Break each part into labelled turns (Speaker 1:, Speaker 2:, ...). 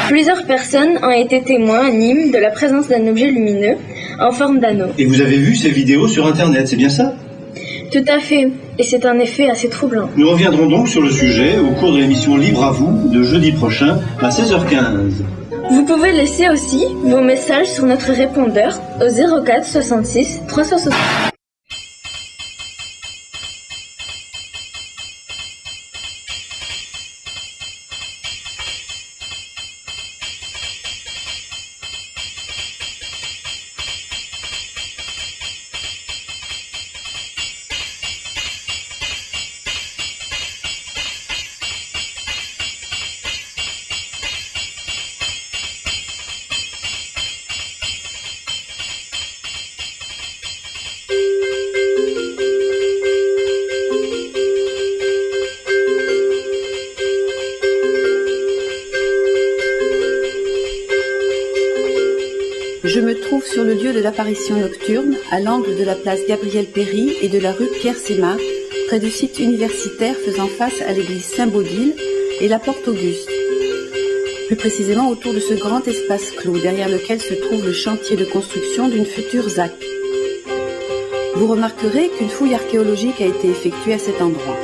Speaker 1: Plusieurs personnes ont été témoins anonymes de la présence d'un objet lumineux en forme d'anneau.
Speaker 2: Et vous avez vu ces vidéos sur Internet, c'est bien ça?
Speaker 1: Tout à fait, et c'est un effet assez troublant.
Speaker 2: Nous reviendrons donc sur le sujet au cours de l'émission Libre à vous de jeudi prochain à 16h15.
Speaker 1: Vous pouvez laisser aussi vos messages sur notre répondeur au 04 66 360.
Speaker 3: Je me trouve sur le lieu de l'apparition nocturne, à l'angle de la place Gabriel-Péri et de la rue Pierre-Sémat, près du site universitaire faisant face à l'église Saint-Baudile et la porte Auguste. Plus précisément autour de ce grand espace clos, derrière lequel se trouve le chantier de construction d'une future ZAC. Vous remarquerez qu'une fouille archéologique a été effectuée à cet endroit.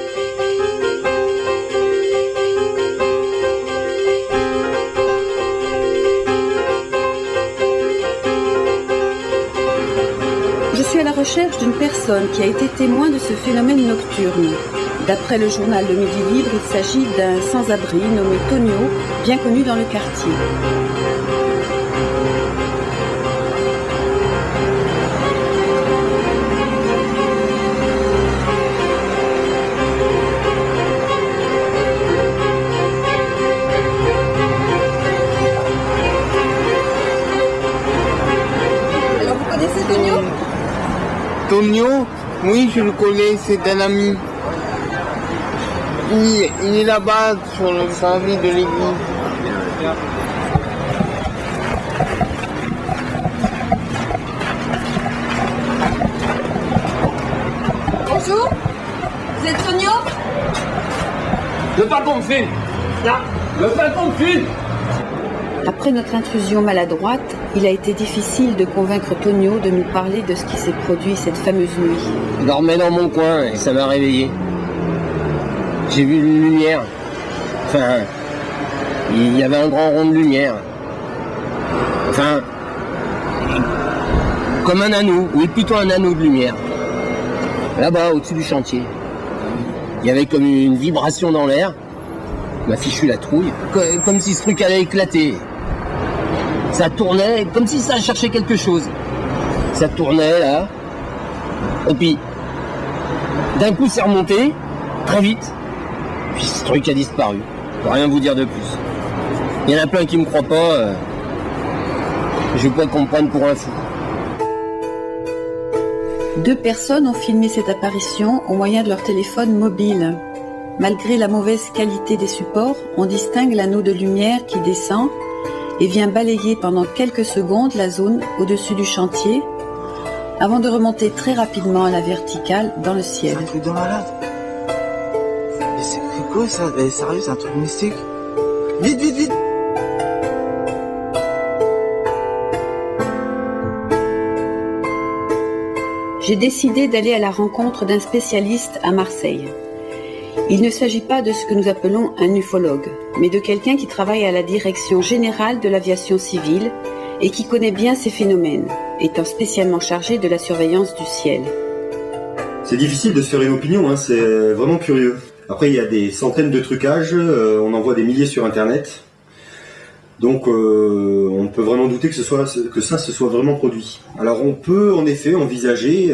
Speaker 3: Je suis à la recherche d'une personne qui a été témoin de ce phénomène nocturne. D'après le journal Le Midi Libre, il s'agit d'un sans-abri nommé Tonio, bien connu dans le quartier. Alors vous connaissez Tonio ?
Speaker 4: Tonio, oui, je le connais, c'est un ami. Il est là-bas, sur le parvis de l'église.
Speaker 3: Bonjour, vous êtes Tonio ?
Speaker 5: Le patron de film. Là, le patron de film.
Speaker 3: Après notre intrusion maladroite, il a été difficile de convaincre Tonio de nous parler de ce qui s'est produit cette fameuse nuit.
Speaker 4: Je dormais dans mon coin et ça m'a réveillé. J'ai vu une lumière. Enfin, il y avait un grand rond de lumière. Enfin, comme un anneau, oui, plutôt un anneau de lumière. Là-bas, au-dessus du chantier. Il y avait comme une vibration dans l'air. M'a fichu la trouille. Comme si ce truc allait éclater. Ça tournait, comme si ça cherchait quelque chose. Ça tournait, là. Et puis, d'un coup, c'est remonté, très vite. Puis ce truc a disparu. Je peux rien vous dire de plus. Il y en a plein qui me croient pas. Je veux pas qu'on me prenne pour un fou.
Speaker 3: Deux personnes ont filmé cette apparition au moyen de leur téléphone mobile. Malgré la mauvaise qualité des supports, on distingue l'anneau de lumière qui descend et vient balayer pendant quelques secondes la zone au-dessus du chantier avant de remonter très rapidement à la verticale dans le ciel.
Speaker 6: C'est un truc de malade. Mais c'est quoi ça? Mais sérieux, c'est un truc mystique. Vite, vite, vite!
Speaker 3: J'ai décidé d'aller à la rencontre d'un spécialiste à Marseille. Il ne s'agit pas de ce que nous appelons un ufologue, mais de quelqu'un qui travaille à la Direction générale de l'aviation civile et qui connaît bien ces phénomènes, étant spécialement chargé de la surveillance du ciel.
Speaker 7: C'est difficile de se faire une opinion, hein, c'est vraiment curieux. Après, il y a des centaines de trucages, on en voit des milliers sur Internet. Donc on peut vraiment douter que ça se soit vraiment produit. Alors on peut en effet envisager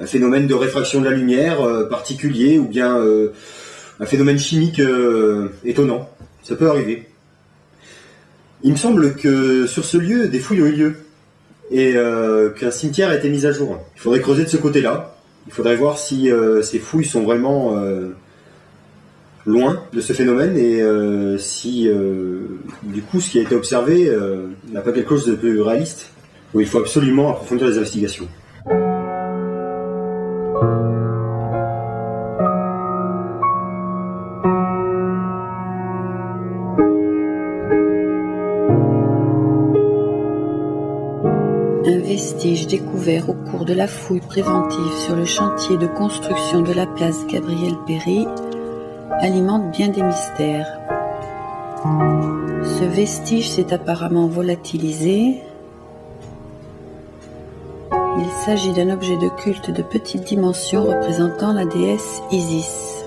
Speaker 7: un phénomène de réfraction de la lumière particulier ou bien un phénomène chimique étonnant. Ça peut arriver. Il me semble que sur ce lieu, des fouilles ont eu lieu et qu'un cimetière a été mis à jour. Il faudrait creuser de ce côté-là. Il faudrait voir si ces fouilles sont vraiment loin de ce phénomène et si du coup ce qui a été observé n'a pas quelque chose de plus réaliste. Oui, il faut absolument approfondir les investigations.
Speaker 3: vestiges découverts au cours de la fouille préventive sur le chantier de construction de la place Gabriel-Péri alimente bien des mystères. Ce vestige s'est apparemment volatilisé. Il s'agit d'un objet de culte de petite dimension représentant la déesse Isis.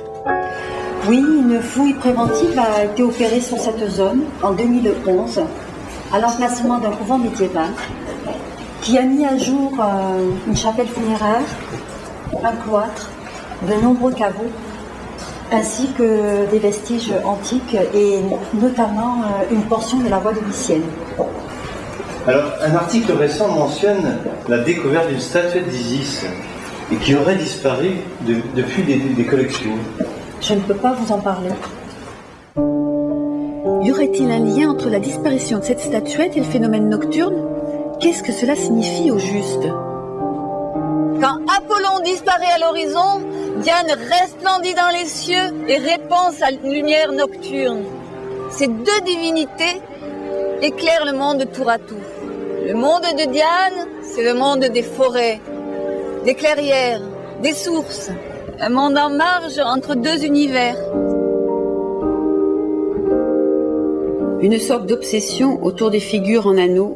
Speaker 8: Oui, une fouille préventive a été opérée sur cette zone en 2011 à l'emplacement d'un couvent médiéval qui a mis à jour une chapelle funéraire, un cloître, de nombreux caveaux ainsi que des vestiges antiques et notamment une portion de la voie domitienne.
Speaker 2: Alors, un article récent mentionne la découverte d'une statuette d'Isis et qui aurait disparu depuis des collections.
Speaker 8: Je ne peux pas vous en parler.
Speaker 3: Y aurait-il un lien entre la disparition de cette statuette et le phénomène nocturne? Qu'est-ce que cela signifie au juste?
Speaker 9: Quand Apollon disparaît à l'horizon, Diane resplendit dans les cieux et répand sa lumière nocturne. Ces deux divinités éclairent le monde tour à tour. Le monde de Diane, c'est le monde des forêts, des clairières, des sources. Un monde en marge entre deux univers.
Speaker 3: Une sorte d'obsession autour des figures en anneaux,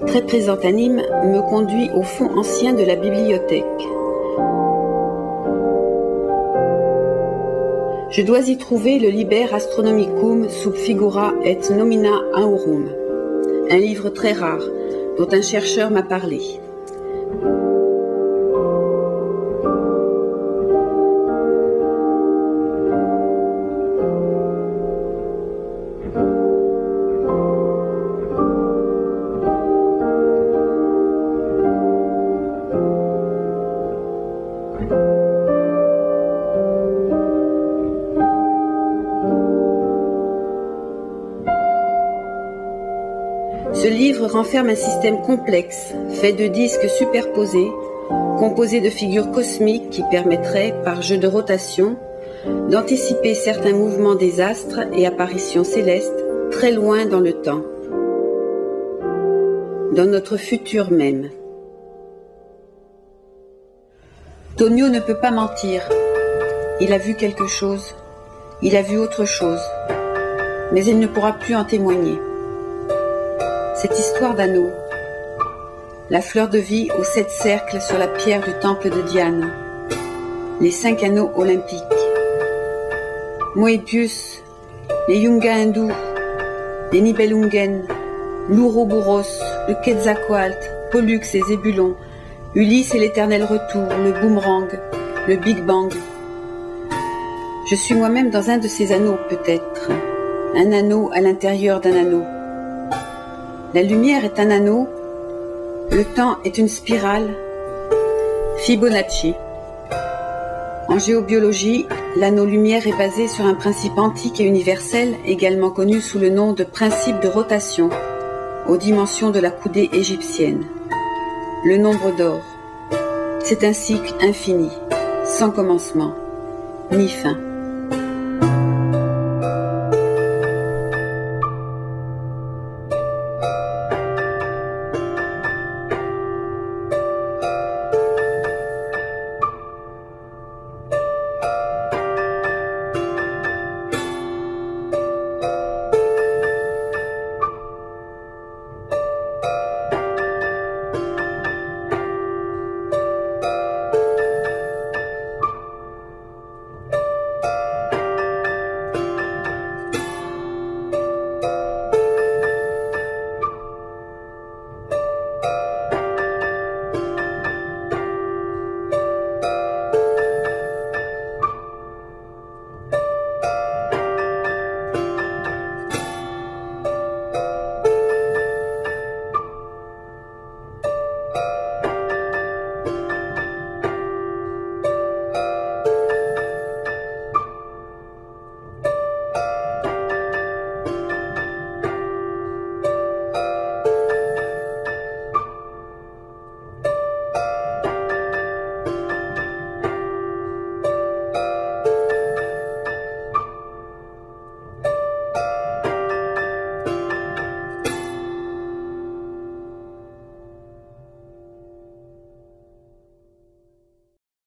Speaker 3: très présente à Nîmes, me conduit au fond ancien de la bibliothèque. Je dois y trouver le Liber Astronomicum sub figura et nomina aurum, un livre très rare dont un chercheur m'a parlé. Ce livre renferme un système complexe, fait de disques superposés, composés de figures cosmiques qui permettraient, par jeu de rotation, d'anticiper certains mouvements des astres et apparitions célestes très loin dans le temps, dans notre futur même. Tonio ne peut pas mentir. Il a vu quelque chose, il a vu autre chose, mais il ne pourra plus en témoigner. Cette histoire d'anneau, la fleur de vie aux 7 cercles sur la pierre du temple de Diane, les 5 anneaux olympiques, Moebius, les Yunga hindous, les Nibelungen, l'Ouroboros, le Quetzalcoatl, Pollux et Zébulon, Ulysse et l'éternel retour, le boomerang, le Big Bang. Je suis moi-même dans un de ces anneaux peut-être, un anneau à l'intérieur d'un anneau. La lumière est un anneau, le temps est une spirale. Fibonacci. En géobiologie, l'anneau lumière est basé sur un principe antique et universel, également connu sous le nom de principe de rotation, aux dimensions de la coudée égyptienne. Le nombre d'or. C'est un cycle infini, sans commencement, ni fin.